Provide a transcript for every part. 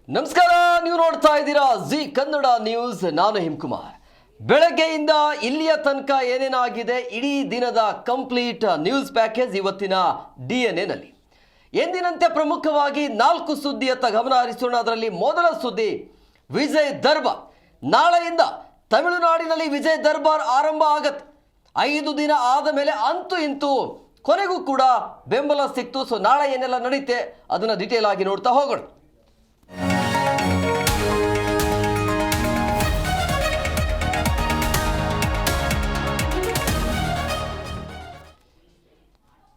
ನಮಸ್ಕಾರ, ನೀವು ನೋಡ್ತಾ ಇದ್ದೀರಾ ಜಿ ಕನ್ನಡ ನ್ಯೂಸ್. ನಾನು ಹಿಮಕುಮಾರ್. ಬೆಳಗ್ಗೆಯಿಂದ ಇಲ್ಲಿಯ ತನಕ ಏನೇನಾಗಿದೆ ಇಡೀ ದಿನದ ಕಂಪ್ಲೀಟ್ ನ್ಯೂಸ್ ಪ್ಯಾಕೇಜ್ ಇವತ್ತಿನ DNA ನಲ್ಲಿ. ಎಂದಿನಂತೆ ಪ್ರಮುಖವಾಗಿ 4 ಸುದ್ದಿಯತ್ತ ಗಮನ ಹರಿಸೋಣ. ಅದರಲ್ಲಿ ಮೊದಲ ಸುದ್ದಿ ವಿಜಯ್ ದರ್ಬಾರ್. ನಾಳೆಯಿಂದ ತಮಿಳುನಾಡಿನಲ್ಲಿ ವಿಜಯ್ ದರ್ಬಾರ್ ಆರಂಭ ಆಗತ್ತೆ. 5 ದಿನ ಆದ ಮೇಲೆ ಅಂತೂ ಇಂತೂ ಕೊನೆಗೂ ಕೂಡ ಬೆಂಬಲ ಸಿಕ್ತು. ಸೊ ನಾಳೆ ಏನೆಲ್ಲ ನಡೀತೆ ಅದನ್ನ ಡೀಟೇಲ್ ಆಗಿ ನೋಡ್ತಾ ಹೋಗೋಣ.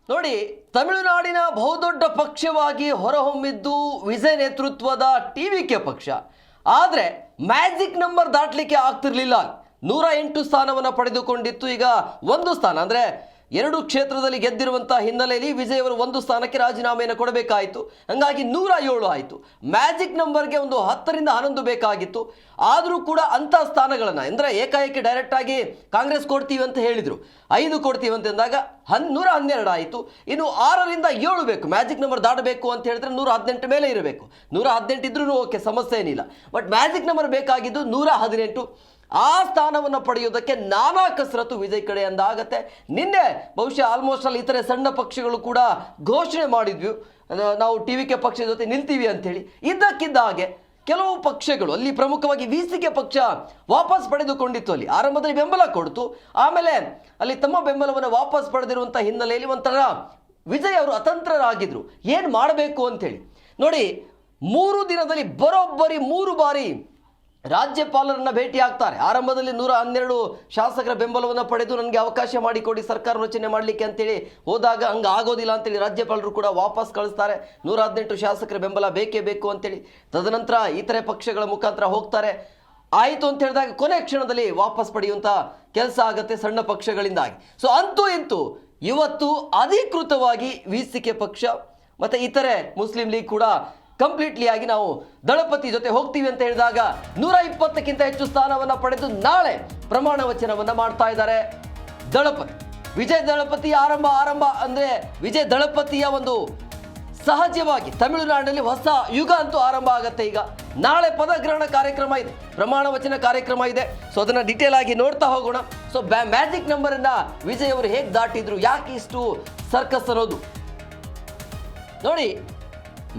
ನೋಡಿ, ತಮಿಳುನಾಡಿನ ಬಹುದೊಡ್ಡ ಪಕ್ಷವಾಗಿ ಹೊರಹೊಮ್ಮಿದ್ದು ವಿಜಯ್ ನೇತೃತ್ವದ TVK ಪಕ್ಷ. ಆದರೆ ಮ್ಯಾಜಿಕ್ ನಂಬರ್ ದಾಟಲಿಕ್ಕೆ ಆಗ್ತಿರ್ಲಿಲ್ಲ. 108 ಸ್ಥಾನವನ್ನು ಪಡೆದುಕೊಂಡಿತ್ತು. ಈಗ 1 ಸ್ಥಾನ ಅಂದರೆ 2 ಕ್ಷೇತ್ರದಲ್ಲಿ ಗೆದ್ದಿರುವಂತಹ ಹಿನ್ನೆಲೆಯಲ್ಲಿ ವಿಜಯ್ ಅವರು 1 ಸ್ಥಾನಕ್ಕೆ ರಾಜೀನಾಮೆಯನ್ನು ಕೊಡಬೇಕಾಯಿತು. ಹಾಗಾಗಿ 107 ಆಯಿತು. ಮ್ಯಾಜಿಕ್ ನಂಬರ್ಗೆ ಒಂದು 10ರಿಂದ 11 ಬೇಕಾಗಿತ್ತು. ಆದರೂ ಕೂಡ ಅಂಥ ಸ್ಥಾನಗಳನ್ನು ಅಂದರೆ ಏಕಾಏಕಿ ಡೈರೆಕ್ಟ್ ಆಗಿ ಕಾಂಗ್ರೆಸ್ ಕೊಡ್ತೀವಿ ಅಂತ ಹೇಳಿದರು, 5 ಕೊಡ್ತೀವಿ ಅಂತ ಅಂದಾಗ 112 ಆಯಿತು. ಇನ್ನು 6ರಿಂದ 7 ಬೇಕು. ಮ್ಯಾಜಿಕ್ ನಂಬರ್ ದಾಟಬೇಕು ಅಂತ ಹೇಳಿದ್ರೆ 118 ಮೇಲೆ ಇರಬೇಕು. 118 ಇದ್ರೂ ಓಕೆ, ಸಮಸ್ಯೆ ಏನಿಲ್ಲ. ಬಟ್ ಮ್ಯಾಜಿಕ್ ನಂಬರ್ ಬೇಕಾಗಿದ್ದು 118. ಆ ಸ್ಥಾನವನ್ನು ಪಡೆಯುವುದಕ್ಕೆ ನಾನಾ ಕಸರತ್ತು ವಿಜಯ್ ಕಡೆಯಿಂದ ಆಗತ್ತೆ. ನಿನ್ನೆ ಬಹುಶಃ ಆಲ್ಮೋಸ್ಟ್ ಅಲ್ಲಿ ಇತರೆ ಸಣ್ಣ ಪಕ್ಷಗಳು ಕೂಡ ಘೋಷಣೆ ಮಾಡಿದ್ವಿ, ನಾವು TVK ಪಕ್ಷದ ಜೊತೆ ನಿಲ್ತೀವಿ ಅಂತೇಳಿ. ಇದ್ದಕ್ಕಿದ್ದ ಹಾಗೆ ಕೆಲವು ಪಕ್ಷಗಳು ಅಲ್ಲಿ ಪ್ರಮುಖವಾಗಿ VCK ಪಕ್ಷ ವಾಪಸ್ ಪಡೆದುಕೊಂಡಿತ್ತು. ಅಲ್ಲಿ ಆರಂಭದಲ್ಲಿ ಬೆಂಬಲ ಕೊಡ್ತು, ಆಮೇಲೆ ಅಲ್ಲಿ ತಮ್ಮ ಬೆಂಬಲವನ್ನು ವಾಪಸ್ ಪಡೆದಿರುವಂಥ ಹಿನ್ನೆಲೆಯಲ್ಲಿ ಒಂಥರ ವಿಜಯ್ ಅವರು ಅತಂತ್ರರಾಗಿದ್ರು, ಏನು ಮಾಡಬೇಕು ಅಂತೇಳಿ. ನೋಡಿ, 3 ದಿನದಲ್ಲಿ ಬರೋಬ್ಬರಿ 3 ಬಾರಿ ರಾಜ್ಯಪಾಲರನ್ನ ಭೇಟಿ ಆಗ್ತಾರೆ. ಆರಂಭದಲ್ಲಿ 112 ಶಾಸಕರ ಬೆಂಬಲವನ್ನು ಪಡೆದು ನನಗೆ ಅವಕಾಶ ಮಾಡಿಕೊಡಿ ಸರ್ಕಾರ ರಚನೆ ಮಾಡಲಿಕ್ಕೆ ಅಂತೇಳಿ ಹೋದಾಗ ಹಂಗೆ ಆಗೋದಿಲ್ಲ ಅಂತೇಳಿ ರಾಜ್ಯಪಾಲರು ಕೂಡ ವಾಪಸ್ ಕಳಿಸ್ತಾರೆ. 118 ಶಾಸಕರ ಬೆಂಬಲ ಬೇಕೇ ಬೇಕು ಅಂತೇಳಿ. ತದನಂತರ ಇತರೆ ಪಕ್ಷಗಳ ಮುಖಾಂತರ ಹೋಗ್ತಾರೆ. ಆಯಿತು ಅಂತ ಹೇಳಿದಾಗ ಕೊನೆ ಕ್ಷಣದಲ್ಲಿ ವಾಪಸ್ ಪಡೆಯುವಂಥ ಕೆಲಸ ಆಗುತ್ತೆ ಸಣ್ಣ ಪಕ್ಷಗಳಿಂದಾಗಿ. ಸೊ ಅಂತೂ ಇಂತೂ ಇವತ್ತು ಅಧಿಕೃತವಾಗಿ VCK ಪಕ್ಷ ಮತ್ತು ಇತರೆ ಮುಸ್ಲಿಂ ಲೀಗ್ ಕೂಡ ಕಂಪ್ಲೀಟ್ಲಿ ಆಗಿ ನಾವು ದಳಪತಿ ಜೊತೆ ಹೋಗ್ತೀವಿ ಅಂತ ಹೇಳಿದಾಗ 120ಕ್ಕಿಂತ ಹೆಚ್ಚು ಸ್ಥಾನವನ್ನು ಪಡೆದು ನಾಳೆ ಪ್ರಮಾಣ ವಚನವನ್ನು ಮಾಡ್ತಾ ಇದ್ದಾರೆ ದಳಪತಿ. ವಿಜಯ್ ದಳಪತಿ ಆರಂಭ ಅಂದರೆ ವಿಜಯ್ ದಳಪತಿಯ ಒಂದು ಸಹಜವಾಗಿ ತಮಿಳುನಾಡಿನಲ್ಲಿ ಹೊಸ ಯುಗ ಅಂತೂ ಆರಂಭ ಆಗುತ್ತೆ. ಈಗ ನಾಳೆ ಪದಗ್ರಹಣ ಕಾರ್ಯಕ್ರಮ ಇದೆ, ಪ್ರಮಾಣ ವಚನ ಕಾರ್ಯಕ್ರಮ ಇದೆ. ಸೊ ಅದನ್ನು ಡೀಟೇಲ್ ಆಗಿ ನೋಡ್ತಾ ಹೋಗೋಣ. ಸೊ ಮ್ಯಾಜಿಕ್ ನಂಬರನ್ನು ವಿಜಯ್ ಅವರು ಹೇಗೆ ದಾಟಿದ್ರು, ಯಾಕೆ ಇಷ್ಟು ಸರ್ಕಸ್ ಅನ್ನೋದು ನೋಡಿ.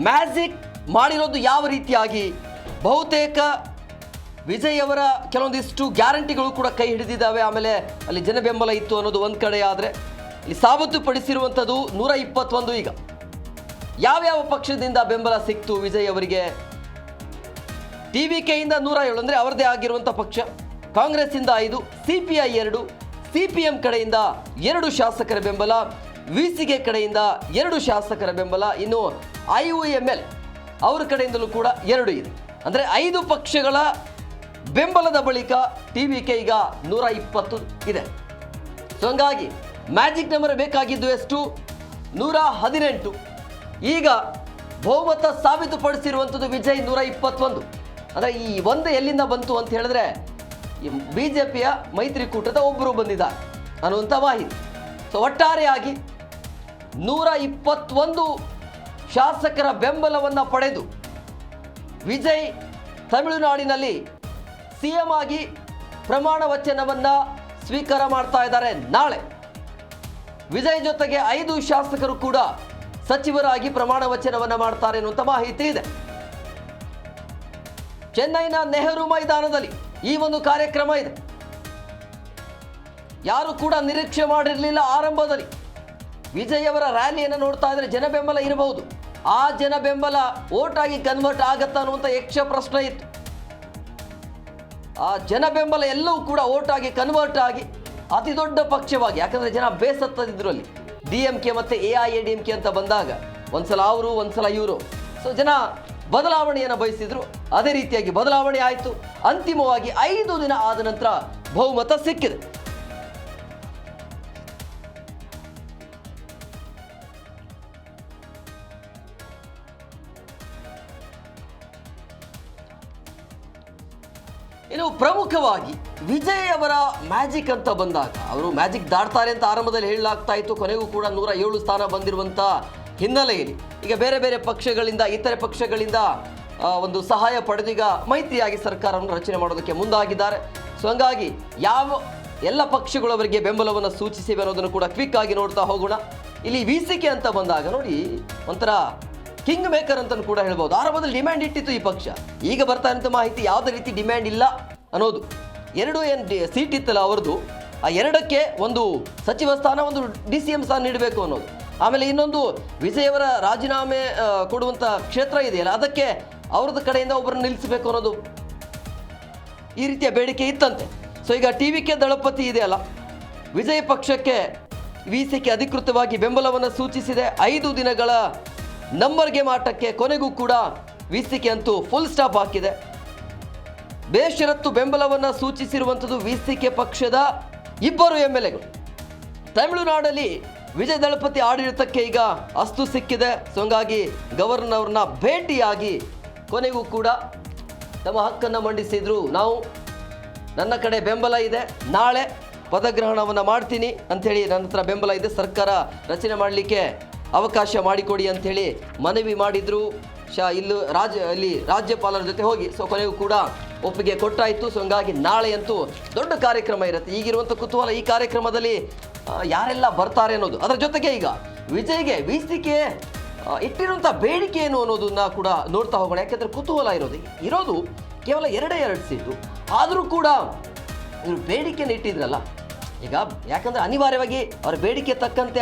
ಮ್ಯಾಜಿಕ್ ಮಾಡಿರೋದು ಯಾವ ರೀತಿಯಾಗಿ, ಬಹುತೇಕ ವಿಜಯ್ ಅವರ ಕೆಲವೊಂದಿಷ್ಟು ಗ್ಯಾರಂಟಿಗಳು ಕೂಡ ಕೈ ಹಿಡಿದಿದ್ದಾವೆ. ಆಮೇಲೆ ಅಲ್ಲಿ ಜನ ಬೆಂಬಲ ಇತ್ತು ಅನ್ನೋದು ಒಂದು ಕಡೆ. ಆದರೆ ಇಲ್ಲಿ ಸಾಬೀತುಪಡಿಸಿರುವಂಥದ್ದು 121. ಈಗ ಯಾವ್ಯಾವ ಪಕ್ಷದಿಂದ ಬೆಂಬಲ ಸಿಕ್ತು ವಿಜಯ್ ಅವರಿಗೆ? TVKಯಿಂದ 107 ಅಂದರೆ ಅವರದೇ ಆಗಿರುವಂಥ ಪಕ್ಷ, ಕಾಂಗ್ರೆಸ್ಸಿಂದ 5, CPI 2, CPM ಕಡೆಯಿಂದ 2 ಶಾಸಕರ ಬೆಂಬಲ, VCK ಕಡೆಯಿಂದ 2 ಶಾಸಕರ ಬೆಂಬಲ, ಇನ್ನು IUML ಅವರ ಕಡೆಯಿಂದಲೂ ಕೂಡ 2 ಇದೆ. ಅಂದರೆ 5 ಪಕ್ಷಗಳ ಬೆಂಬಲದ ಬಳಿಕ TVK ಈಗ 120 ಇದೆ. ಸೊ ಹಂಗಾಗಿ ಮ್ಯಾಜಿಕ್ ನಂಬರ್ ಬೇಕಾಗಿದ್ದು ಎಷ್ಟು? 118. ಈಗ ಬಹುಮತ ಸಾಬೀತುಪಡಿಸಿರುವಂಥದ್ದು ವಿಜಯ್ 121. ಅಂದರೆ ಈ ಒಂದು ಎಲ್ಲಿಂದ ಬಂತು ಅಂತ ಹೇಳಿದ್ರೆ BJPಯ ಮೈತ್ರಿಕೂಟದ ಒಬ್ಬರು ಬಂದಿದ್ದಾರೆ ಅನ್ನುವಂಥ ಮಾಹಿತಿ. ಸೊ ಒಟ್ಟಾರೆಯಾಗಿ 121 ಶಾಸಕರ ಬೆಂಬಲವನ್ನು ಪಡೆದು ವಿಜಯ್ ತಮಿಳುನಾಡಿನಲ್ಲಿ CM ಆಗಿ ಪ್ರಮಾಣ ವಚನವನ್ನು ಸ್ವೀಕಾರ ಮಾಡ್ತಾ ಇದ್ದಾರೆ. ನಾಳೆ ವಿಜಯ್ ಜೊತೆಗೆ 5 ಶಾಸಕರು ಕೂಡ ಸಚಿವರಾಗಿ ಪ್ರಮಾಣ ವಚನವನ್ನು ಮಾಡ್ತಾರೆ ಅನ್ನುವಂಥ ಮಾಹಿತಿ ಇದೆ. ಚೆನ್ನೈನ ನೆಹರು ಮೈದಾನದಲ್ಲಿ ಈ ಒಂದು ಕಾರ್ಯಕ್ರಮ ಇದೆ. ಯಾರು ಕೂಡ ನಿರೀಕ್ಷೆ ಮಾಡಿರಲಿಲ್ಲ ಆರಂಭದಲ್ಲಿ. ವಿಜಯ್ ಅವರ ರ್ಯಾಲಿಯನ್ನು ನೋಡ್ತಾ ಇದ್ರೆ ಜನ ಬೆಂಬಲ ಇರಬಹುದು, ಆ ಜನ ಬೆಂಬಲ ವೋಟ್ ಆಗಿ ಕನ್ವರ್ಟ್ ಆಗತ್ತಾ ಅನ್ನುವಂಥ ಯಕ್ಷ ಪ್ರಶ್ನೆ ಇತ್ತು. ಆ ಜನ ಬೆಂಬಲ ಎಲ್ಲವೂ ಕೂಡ ವೋಟ್ ಆಗಿ ಕನ್ವರ್ಟ್ ಆಗಿ ಅತಿ ದೊಡ್ಡ ಪಕ್ಷವಾಗಿ, ಯಾಕಂದ್ರೆ ಜನ ಬೇಸತ್ತದಿದ್ರು ಅಲ್ಲಿ DMK ಮತ್ತು AIADMK ಅಂತ ಬಂದಾಗ ಒಂದ್ಸಲ ಅವರು ಒಂದ್ಸಲ ಇವರು. ಸೊ ಜನ ಬದಲಾವಣೆಯನ್ನು ಬಯಸಿದ್ರು, ಅದೇ ರೀತಿಯಾಗಿ ಬದಲಾವಣೆ ಆಯಿತು. ಅಂತಿಮವಾಗಿ 5 ದಿನ ಆದ ನಂತರ ಬಹುಮತ ಸಿಕ್ಕಿದೆ. ಇನ್ನು ಪ್ರಮುಖವಾಗಿ ವಿಜಯ್ ಅವರ ಮ್ಯಾಜಿಕ್ ಅಂತ ಬಂದಾಗ, ಅವರು ಮ್ಯಾಜಿಕ್ ದಾಟ್ತಾರೆ ಅಂತ ಆರಂಭದಲ್ಲಿ ಹೇಳಲಾಗ್ತಾ ಇತ್ತು. ಕೊನೆಗೂ ಕೂಡ 107 ಸ್ಥಾನ ಬಂದಿರುವಂಥ ಹಿನ್ನೆಲೆಯಲ್ಲಿ ಈಗ ಬೇರೆ ಬೇರೆ ಪಕ್ಷಗಳಿಂದ, ಇತರೆ ಪಕ್ಷಗಳಿಂದ ಒಂದು ಸಹಾಯ ಪಡೆದೀಗ ಮೈತ್ರಿಯಾಗಿ ಸರ್ಕಾರವನ್ನು ರಚನೆ ಮಾಡೋದಕ್ಕೆ ಮುಂದಾಗಿದ್ದಾರೆ. ಸೊ ಹಂಗಾಗಿ ಯಾವ ಎಲ್ಲ ಪಕ್ಷಗಳು ಅವರಿಗೆ ಬೆಂಬಲವನ್ನು ಸೂಚಿಸಿವೆ ಅನ್ನೋದನ್ನು ಕೂಡ ಕ್ವಿಕ್ ಆಗಿ ನೋಡ್ತಾ ಹೋಗೋಣ. ಇಲ್ಲಿ ವಿಸಿಕೆ ಅಂತ ಬಂದಾಗ ನೋಡಿ ಒಂಥರ ಕಿಂಗ್ ಮೇಕರ್ ಅಂತಲೂ ಕೂಡ ಹೇಳ್ಬೋದು. ಆರಂಭದಲ್ಲಿ ಡಿಮ್ಯಾಂಡ್ ಇಟ್ಟಿತ್ತು ಈ ಪಕ್ಷ. ಈಗ ಬರ್ತಾ ಇರೋಂಥ ಮಾಹಿತಿ ಯಾವುದೇ ರೀತಿ ಡಿಮ್ಯಾಂಡ್ ಇಲ್ಲ ಅನ್ನೋದು. 2 ಸೀಟ್ ಇತ್ತಲ್ಲ ಅವ್ರದ್ದು, ಆ 2ಕ್ಕೆ ಒಂದು ಸಚಿವ ಸ್ಥಾನ, ಒಂದು DCM ಸ್ಥಾನ ನೀಡಬೇಕು ಅನ್ನೋದು. ಆಮೇಲೆ ಇನ್ನೊಂದು ವಿಜಯ್ ಅವರ ರಾಜೀನಾಮೆ ಕೊಡುವಂಥ ಕ್ಷೇತ್ರ ಇದೆಯಲ್ಲ, ಅದಕ್ಕೆ ಅವ್ರದ್ದು ಕಡೆಯಿಂದ ಒಬ್ಬರನ್ನು ನಿಲ್ಲಿಸಬೇಕು ಅನ್ನೋದು ಈ ರೀತಿಯ ಬೇಡಿಕೆ ಇತ್ತಂತೆ. ಸೊ ಈಗ TVK ದಳಪತಿ ಇದೆಯಲ್ಲ, ವಿಜಯ್ ಪಕ್ಷಕ್ಕೆ ವಿಸಿಕೆ ಅಧಿಕೃತವಾಗಿ ಬೆಂಬಲವನ್ನು ಸೂಚಿಸಿದೆ. 5 ದಿನಗಳ ನಂಬರ್ ಗೇಮ್ ಆಟಕ್ಕೆ ಕೊನೆಗೂ ಕೂಡ ವಿಸಿಕೆ ಅಂತೂ ಫುಲ್ ಸ್ಟಾಪ್ ಹಾಕಿದೆ. ಬೇಷರತ್ತು ಬೆಂಬಲವನ್ನು ಸೂಚಿಸಿರುವಂಥದ್ದು ವಿಸಿಕೆ ಪಕ್ಷದ 2 MLAಗಳು. ತಮಿಳುನಾಡಲ್ಲಿ ವಿಜಯ್ ದಳಪತಿ ಆಡಳಿತಕ್ಕೆ ಈಗ ಅಸ್ತು ಸಿಕ್ಕಿದೆ. ಸೊ ಹಂಗಾಗಿ ಗವರ್ನರ್ ಅವ್ರನ್ನ ಭೇಟಿಯಾಗಿ ಕೊನೆಗೂ ಕೂಡ ತಮ್ಮ ಹಕ್ಕನ್ನು ಮಂಡಿಸಿದ್ರು. ನನ್ನ ಕಡೆ ಬೆಂಬಲ ಇದೆ, ನಾಳೆ ಪದಗ್ರಹಣವನ್ನು ಮಾಡ್ತೀನಿ ಅಂಥೇಳಿ, ನನ್ನ ಹತ್ರ ಬೆಂಬಲ ಇದೆ, ಸರ್ಕಾರ ರಚನೆ ಮಾಡಲಿಕ್ಕೆ ಅವಕಾಶ ಮಾಡಿಕೊಡಿ ಅಂಥೇಳಿ ಮನವಿ ಮಾಡಿದರು. ಇಲ್ಲಿ ರಾಜ್ಯಪಾಲರ ಜೊತೆ ಹೋಗಿ ಸೊ ಕೊನೆಗೂ ಕೂಡ ಒಪ್ಪಿಗೆ ಕೊಟ್ಟಾಯಿತು. ಸೊ ಹಂಗಾಗಿ ನಾಳೆ ಅಂತೂ ದೊಡ್ಡ ಕಾರ್ಯಕ್ರಮ ಇರುತ್ತೆ. ಈಗಿರುವಂಥ ಕುತೂಹಲ ಈ ಕಾರ್ಯಕ್ರಮದಲ್ಲಿ ಯಾರೆಲ್ಲ ಬರ್ತಾರೆ ಅನ್ನೋದು. ಅದರ ಜೊತೆಗೆ ಈಗ ವಿಜಯ್ಗೆ ವಿಸಿಕೆ ಇಟ್ಟಿರುವಂಥ ಬೇಡಿಕೆ ಏನು ಅನ್ನೋದನ್ನ ಕೂಡ ನೋಡ್ತಾ ಹೋಗೋಣ. ಯಾಕೆಂದರೆ ಕುತೂಹಲ ಇರೋದು ಕೇವಲ 2 ಸೀಟು. ಆದರೂ ಕೂಡ ಇವರು ಬೇಡಿಕೆಯನ್ನು ಇಟ್ಟಿದ್ರಲ್ಲ ಈಗ, ಯಾಕಂದರೆ ಅನಿವಾರ್ಯವಾಗಿ ಅವರ ಬೇಡಿಕೆ ತಕ್ಕಂತೆ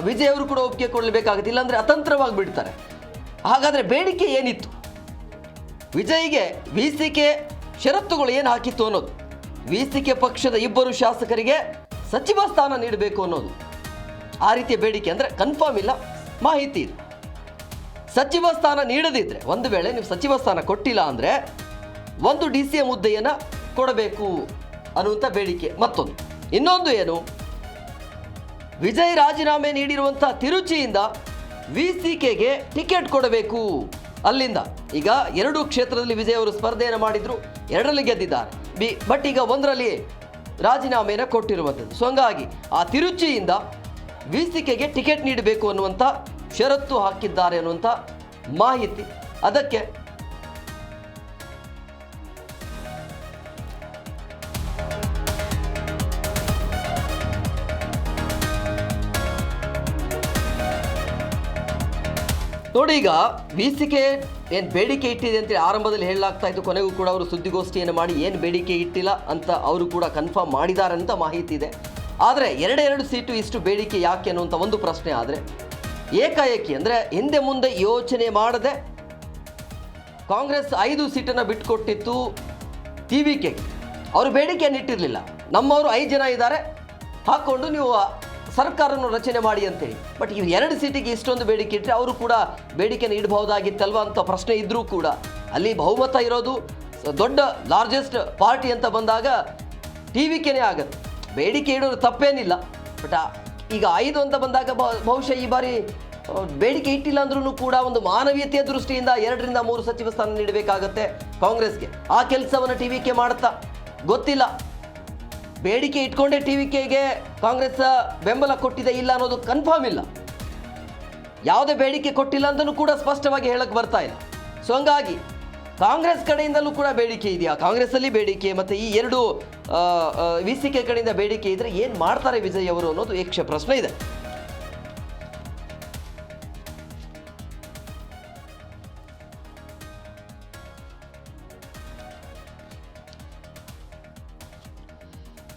ವಿಜಯ್ ಅವರು ಕೂಡ ಒಪ್ಪಿಗೆ ಕೊಡಲೇಬೇಕಾಗುತ್ತೆ, ಇಲ್ಲಾಂದರೆ ಅತಂತ್ರವಾಗಿ ಬಿಡ್ತಾರೆ. ಹಾಗಾದರೆ ಬೇಡಿಕೆ ಏನಿತ್ತು, ವಿಜಯ್ಗೆ ವಿಸಿಕೆ ಷರತ್ತುಗಳು ಏನು ಹಾಕಿತ್ತು ಅನ್ನೋದು. ವಿಸಿಕೆ ಪಕ್ಷದ 2 ಶಾಸಕರಿಗೆ ಸಚಿವ ಸ್ಥಾನ ನೀಡಬೇಕು ಅನ್ನೋದು ಆ ರೀತಿಯ ಬೇಡಿಕೆ. ಅಂದರೆ ಕನ್ಫರ್ಮ್ ಇಲ್ಲ, ಮಾಹಿತಿ ಇದೆ. ಸಚಿವ ಸ್ಥಾನ ನೀಡದಿದ್ದರೆ, ಒಂದು ವೇಳೆ ನೀವು ಸಚಿವ ಸ್ಥಾನ ಕೊಟ್ಟಿಲ್ಲ ಅಂದರೆ ಒಂದು DCM ಹುದ್ದೆಯನ್ನು ಕೊಡಬೇಕು ಅನ್ನುವಂಥ ಬೇಡಿಕೆ ಮತ್ತೊಂದು. ಇನ್ನೊಂದು ಏನು, ವಿಜಯ್ ರಾಜೀನಾಮೆ ನೀಡಿರುವಂಥ ತಿರುಚಿಯಿಂದ ವಿಸಿಕೆಗೆ ಟಿಕೆಟ್ ಕೊಡಬೇಕು ಅಲ್ಲಿಂದ. ಈಗ 2 ಕ್ಷೇತ್ರದಲ್ಲಿ ವಿಜಯ್ ಅವರು ಸ್ಪರ್ಧೆಯನ್ನು ಮಾಡಿದ್ರು, 2ರಲ್ಲಿ ಗೆದ್ದಿದ್ದಾರೆ. ಬಟ್ ಈಗ 1ರಲ್ಲಿ ರಾಜೀನಾಮೆಯನ್ನು ಕೊಟ್ಟಿರುವಂಥದ್ದು. ಸೊ ಹಂಗಾಗಿ ಆ ತಿರುಚಿಯಿಂದ ವಿಸಿಕೆಗೆ ಟಿಕೆಟ್ ನೀಡಬೇಕು ಅನ್ನುವಂಥ ಷರತ್ತು ಹಾಕಿದ್ದಾರೆ ಅನ್ನುವಂಥ ಮಾಹಿತಿ. ಅದಕ್ಕೆ ನೋಡಿ, ಈಗ ವಿಸಿಕೆ ಏನು ಬೇಡಿಕೆ ಇಟ್ಟಿದೆ ಅಂತೇಳಿ ಆರಂಭದಲ್ಲಿ ಹೇಳಲಾಗ್ತಾ ಇತ್ತು. ಕೊನೆಗೂ ಕೂಡ ಅವರು ಸುದ್ದಿಗೋಷ್ಠಿಯನ್ನು ಮಾಡಿ ಏನು ಬೇಡಿಕೆ ಇಟ್ಟಿಲ್ಲ ಅಂತ ಅವರು ಕೂಡ ಕನ್ಫರ್ಮ್ ಮಾಡಿದ್ದಾರೆ ಅಂತ ಮಾಹಿತಿ ಇದೆ. ಆದರೆ 2 ಸೀಟು ಇಷ್ಟು ಬೇಡಿಕೆ ಯಾಕೆ ಅನ್ನುವಂಥ ಒಂದು ಪ್ರಶ್ನೆ. ಆದರೆ ಏಕಾಏಕಿ ಅಂದರೆ ಹಿಂದೆ ಮುಂದೆ ಯೋಚನೆ ಮಾಡದೆ ಕಾಂಗ್ರೆಸ್ 5 ಸೀಟನ್ನು ಬಿಟ್ಟುಕೊಟ್ಟಿತ್ತು TVK. ಅವರು ಬೇಡಿಕೆಯನ್ನು ಇಟ್ಟಿರಲಿಲ್ಲ. ನಮ್ಮವರು 5 ಜನ ಇದ್ದಾರೆ, ಹಾಕ್ಕೊಂಡು ನೀವು ಸರ್ಕಾರವನ್ನು ರಚನೆ ಮಾಡಿ ಅಂತೇಳಿ. ಬಟ್ ಇವು 2 ಸೀಟಿಗೆ ಇಷ್ಟೊಂದು ಬೇಡಿಕೆ ಇಟ್ಟರೆ ಅವರು ಕೂಡ ಬೇಡಿಕೆಯನ್ನು ಇಡಬಹುದಾಗಿತ್ತಲ್ವ ಅಂತ ಪ್ರಶ್ನೆ ಇದ್ದರೂ ಕೂಡ ಅಲ್ಲಿ ಬಹುಮತ ಇರೋದು ದೊಡ್ಡ ಲಾರ್ಜೆಸ್ಟ್ ಪಾರ್ಟಿ ಅಂತ ಬಂದಾಗ TVKನೇ ಆಗುತ್ತೆ. ಬೇಡಿಕೆ ಇಡೋದು ತಪ್ಪೇನಿಲ್ಲ. ಬಟ್ ಈಗ 5 ಅಂತ ಬಂದಾಗ ಬಹುಶಃ ಈ ಬಾರಿ ಬೇಡಿಕೆ ಇಟ್ಟಿಲ್ಲ ಅಂದ್ರೂ ಕೂಡ ಒಂದು ಮಾನವೀಯತೆಯ ದೃಷ್ಟಿಯಿಂದ 2ರಿಂದ 3 ಸಚಿವ ಸ್ಥಾನ ನೀಡಬೇಕಾಗತ್ತೆ ಕಾಂಗ್ರೆಸ್ಗೆ. ಆ ಕೆಲಸವನ್ನು TVK ಮಾಡುತ್ತಾ ಗೊತ್ತಿಲ್ಲ. ಬೇಡಿಕೆ ಇಟ್ಕೊಂಡೇ TVKಗೆ ಕಾಂಗ್ರೆಸ್ ಬೆಂಬಲ ಕೊಟ್ಟಿದೆ ಇಲ್ಲ ಅನ್ನೋದು ಕನ್ಫರ್ಮ್ ಇಲ್ಲ. ಯಾವುದೇ ಬೇಡಿಕೆ ಕೊಟ್ಟಿಲ್ಲ ಅಂತಲೂ ಕೂಡ ಸ್ಪಷ್ಟವಾಗಿ ಹೇಳಕ್ಕೆ ಬರ್ತಾ ಇಲ್ಲ. ಸೊ ಹಂಗಾಗಿ ಕಾಂಗ್ರೆಸ್ ಕಡೆಯಿಂದಲೂ ಕೂಡ ಬೇಡಿಕೆ ಇದೆಯಾ, ಕಾಂಗ್ರೆಸ್ಸಲ್ಲಿ ಬೇಡಿಕೆ ಮತ್ತು ಈ 2 ವಿಸಿಕೆ ಕಡೆಯಿಂದ ಬೇಡಿಕೆ ಇದ್ದರೆ ಏನು ಮಾಡ್ತಾರೆ ವಿಜಯ್ ಅವರು ಅನ್ನೋದು ಯಕ್ಷ ಪ್ರಶ್ನೆ ಇದೆ.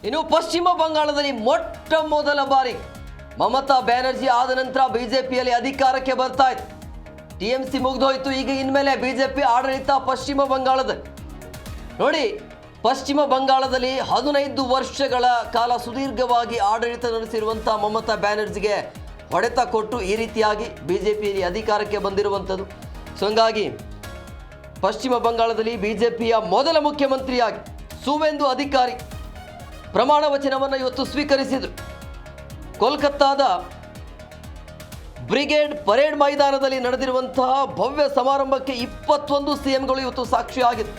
ಇನ್ನು ಪಶ್ಚಿಮ ಬಂಗಾಳದಲ್ಲಿ ಮೊಟ್ಟ ಮೊದಲ ಬಾರಿ ಮಮತಾ ಬ್ಯಾನರ್ಜಿ ಆದ ನಂತರ ಬಿಜೆಪಿಯಲ್ಲಿ ಅಧಿಕಾರಕ್ಕೆ ಬರ್ತಾ ಇತ್ತು. TMC ಮುಗಿದೋಯ್ತು. ಈಗ ಇನ್ಮೇಲೆ ಬಿಜೆಪಿ ಆಡಳಿತ ಪಶ್ಚಿಮ ಬಂಗಾಳದಲ್ಲಿ. ನೋಡಿ, ಪಶ್ಚಿಮ ಬಂಗಾಳದಲ್ಲಿ 15 ವರ್ಷಗಳ ಕಾಲ ಸುದೀರ್ಘವಾಗಿ ಆಡಳಿತ ನಡೆಸಿರುವಂಥ ಮಮತಾ ಬ್ಯಾನರ್ಜಿಗೆ ಹೊಡೆತ ಕೊಟ್ಟು ಈ ರೀತಿಯಾಗಿ ಬಿಜೆಪಿಯಲ್ಲಿ ಅಧಿಕಾರಕ್ಕೆ ಬಂದಿರುವಂಥದ್ದು. ಸೊ ಹಂಗಾಗಿ ಪಶ್ಚಿಮ ಬಂಗಾಳದಲ್ಲಿ ಬಿಜೆಪಿಯ ಮೊದಲ ಮುಖ್ಯಮಂತ್ರಿಯಾಗಿ ಸುವೇಂದು ಅಧಿಕಾರಿ ಪ್ರಮಾಣ ವಚನವನ್ನು ಇವತ್ತು ಸ್ವೀಕರಿಸಿದರು. ಕೋಲ್ಕತ್ತಾದ ಬ್ರಿಗೇಡ್ ಪರೇಡ್ ಮೈದಾನದಲ್ಲಿ ನಡೆದಿರುವಂತಹ ಭವ್ಯ ಸಮಾರಂಭಕ್ಕೆ 21 CMಗಳು ಇವತ್ತು ಸಾಕ್ಷಿಯಾಗಿತ್ತು.